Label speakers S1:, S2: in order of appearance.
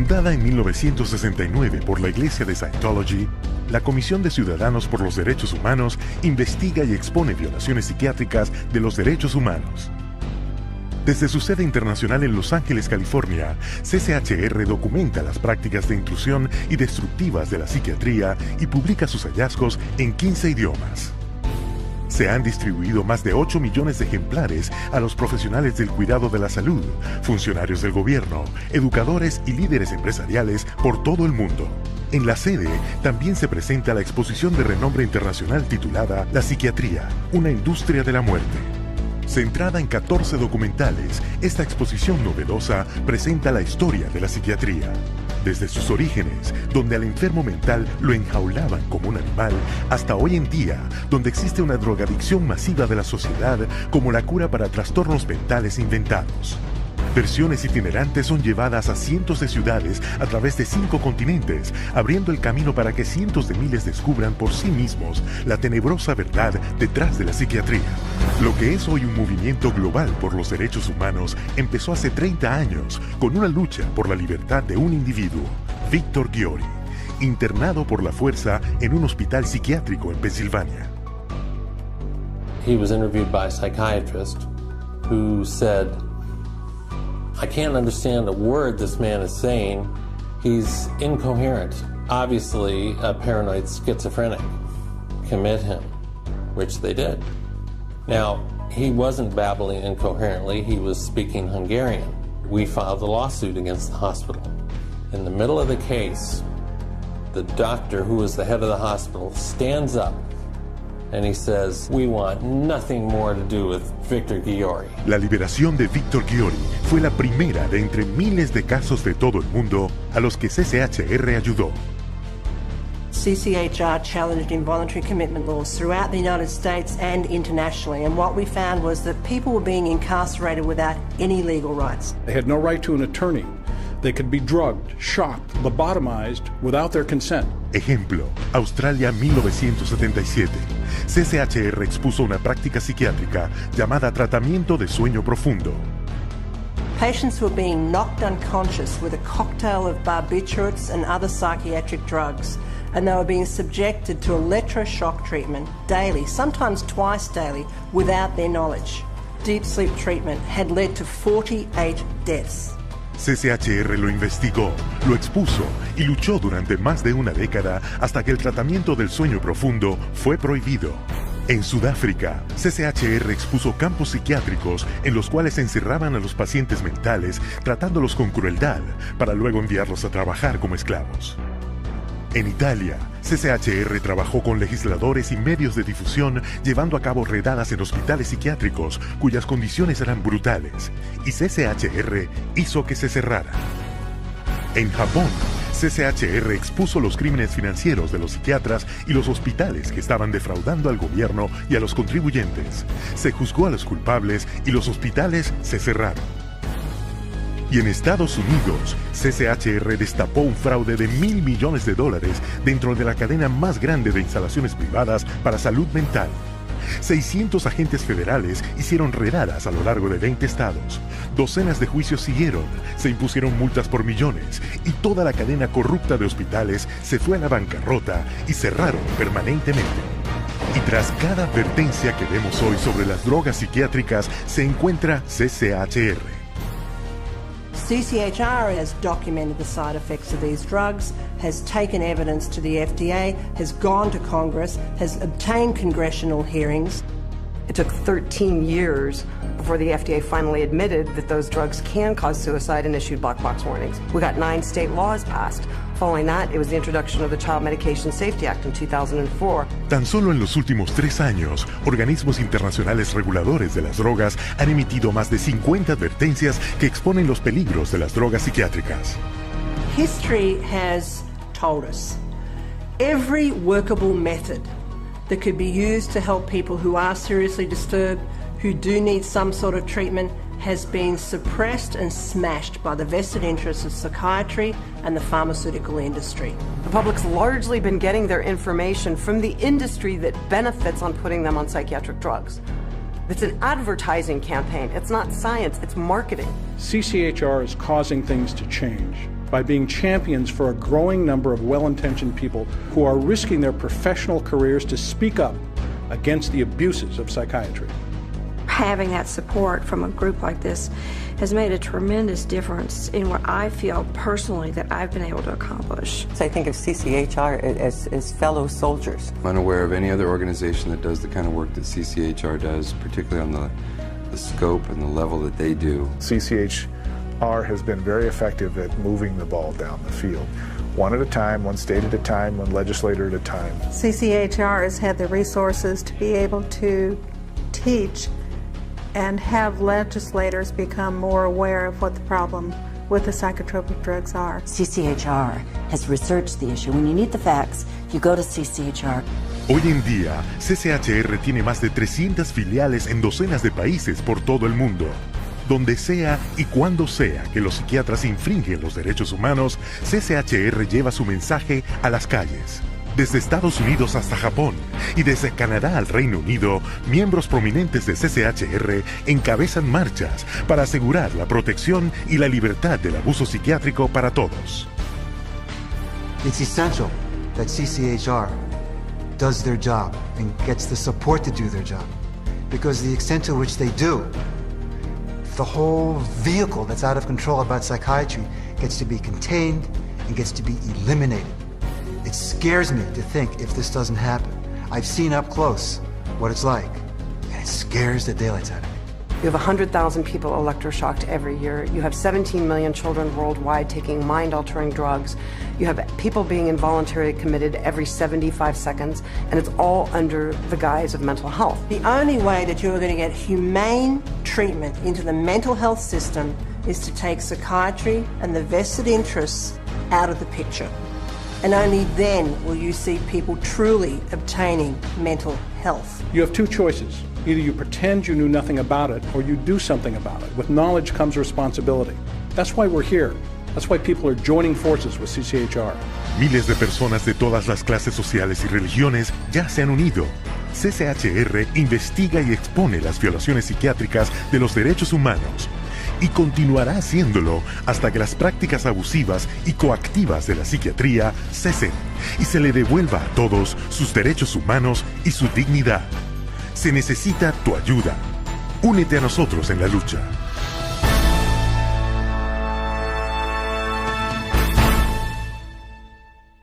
S1: Fundada en 1969 por la Iglesia de Scientology, la Comisión de Ciudadanos por los Derechos Humanos investiga y expone violaciones psiquiátricas de los derechos humanos. Desde su sede internacional en Los Ángeles, California, CCHR documenta las prácticas de intrusión y destructivas de la psiquiatría y publica sus hallazgos en 15 idiomas. Se han distribuido más de 8 millones de ejemplares a los profesionales del cuidado de la salud, funcionarios del gobierno, educadores y líderes empresariales por todo el mundo. En la sede también se presenta la exposición de renombre internacional titulada La psiquiatría, una industria de la muerte. Centrada en 14 documentales, esta exposición novedosa presenta la historia de la psiquiatría. Desde sus orígenes, donde al enfermo mental lo enjaulaban como un animal, hasta hoy en día, donde existe una drogadicción masiva de la sociedad como la cura para trastornos mentales inventados. Versiones itinerantes son llevadas a cientos de ciudades a través de 5 continentes, abriendo el camino para que cientos de miles descubran por sí mismos la tenebrosa verdad detrás de la psiquiatría. Lo que es hoy un movimiento global por los derechos humanos empezó hace 30 años con una lucha por la libertad de un individuo, Víctor Ghiori, internado por la fuerza en un hospital psiquiátrico en Pensilvania.
S2: He was interviewed by a psychiatrist who said, I can't understand a word this man is saying. He's incoherent. Obviously a paranoid schizophrenic. Commit him, which they did. Now, he wasn't babbling incoherently, he was speaking Hungarian. We filed a lawsuit against the hospital. In the middle of the case, the doctor who was the head of the hospital stands up and he says, we want nothing more to do with Victor Ghiori.
S1: La liberación de Víctor Ghiori fue la primera de entre miles de casos de todo el mundo a los que CCHR ayudó.
S3: CCHR challenged involuntary commitment laws throughout the United States and internationally, and what we found was that people were being incarcerated without any legal rights.
S4: They had no right to an attorney. They could be drugged, shocked, lobotomized without their consent.
S1: Ejemplo, Australia 1977. CCHR expuso una práctica psiquiátrica llamada tratamiento de sueño profundo.
S3: Patients were being knocked unconscious with a cocktail of barbiturates and other psychiatric drugs, and they were being subjected to electroshock treatment daily, sometimes twice daily, without their knowledge. Deep sleep treatment had led to 48 deaths.
S1: CCHR lo investigó, lo expuso y luchó durante más de una década hasta que el tratamiento del sueño profundo fue prohibido. En Sudáfrica, CCHR expuso campos psiquiátricos en los cuales encerraban a los pacientes mentales tratándolos con crueldad para luego enviarlos a trabajar como esclavos. En Italia, CCHR trabajó con legisladores y medios de difusión llevando a cabo redadas en hospitales psiquiátricos cuyas condiciones eran brutales, y CCHR hizo que se cerrara. En Japón, CCHR expuso los crímenes financieros de los psiquiatras y los hospitales que estaban defraudando al gobierno y a los contribuyentes. Se juzgó a los culpables y los hospitales se cerraron. Y en Estados Unidos, CCHR destapó un fraude de $1.000 millones dentro de la cadena más grande de instalaciones privadas para salud mental. 600 agentes federales hicieron redadas a lo largo de 20 estados. Docenas de juicios siguieron, se impusieron multas por millones y toda la cadena corrupta de hospitales se fue a la bancarrota y cerraron permanentemente. Y tras cada advertencia que vemos hoy sobre las drogas psiquiátricas se encuentra CCHR.
S3: CCHR has documented the side effects of these drugs, has taken evidence to the FDA, has gone to Congress, has obtained congressional hearings.
S5: It took 13 years before the FDA finally admitted that those drugs can cause suicide and issued black box warnings. We got 9 state laws passed. Following that, it was the introduction of the Child Medication Safety Act in 2004.
S1: Tan solo en los últimos 3 años, organismos internacionales reguladores de las drogas han emitido más de 50 advertencias que exponen los peligros de las drogas psiquiátricas.
S3: History has told us every workable method that could be used to help people who are seriously disturbed, who do need some sort of treatment, has been suppressed and smashed by the vested interests of psychiatry and the pharmaceutical industry.
S5: The public's largely been getting their information from the industry that benefits on putting them on psychiatric drugs. It's an advertising campaign. It's not science, it's marketing.
S4: CCHR is causing things to change. by being champions for a growing number of well-intentioned people who are risking their professional careers to speak up against the abuses of psychiatry.
S6: Having that support from a group like this has made a tremendous difference in what I feel personally that I've been able to accomplish.
S5: So I think of CCHR as fellow soldiers.
S7: I'm unaware of any other organization that does the kind of work that CCHR does, particularly on the scope and the level that they do.
S8: CCHR has been very effective at moving the ball down the field. One at a time, one state at a time, one legislator at a time.
S9: CCHR has had the resources to be able to teach and have legislators become more aware of what the problem with the psychotropic drugs are.
S10: CCHR has researched the issue. When you need the facts, you go to CCHR.
S1: Hoy en día, CCHR tiene más de 300 filiales en docenas de países por todo el mundo. Donde sea y cuando sea que los psiquiatras infringen los derechos humanos, CCHR lleva su mensaje a las calles. Desde Estados Unidos hasta Japón y desde Canadá al Reino Unido, miembros prominentes de CCHR encabezan marchas para asegurar la protección y la libertad del abuso psiquiátrico para todos.
S11: It's essential that CCHR does their job and gets the support to do their job, because the extent to which they do, the whole vehicle that's out of control about psychiatry gets to be contained and gets to be eliminated. It scares me to think if this doesn't happen. I've seen up close what it's like, and it scares the daylights out of me.
S5: You have 100,000 people electroshocked every year. You have 17 million children worldwide taking mind-altering drugs. You have people being involuntarily committed every 75 seconds, and it's all under the guise of mental health.
S3: The only way that you're going to get humane treatment into the mental health system is to take psychiatry and the vested interests out of the picture. And only then will you see people truly obtaining mental health.
S4: You have two choices. Either you pretend you knew nothing about it, or you do something about it. With knowledge comes responsibility. That's why we're here. That's why people are joining forces with CCHR.
S1: Miles de personas de todas las clases sociales y religiones ya se han unido. CCHR investiga y expone las violaciones psiquiátricas de los derechos humanos y continuará haciéndolo hasta que las prácticas abusivas y coactivas de la psiquiatría cesen y se le devuelva a todos sus derechos humanos y su dignidad. Se necesita tu ayuda. Únete a nosotros en la lucha.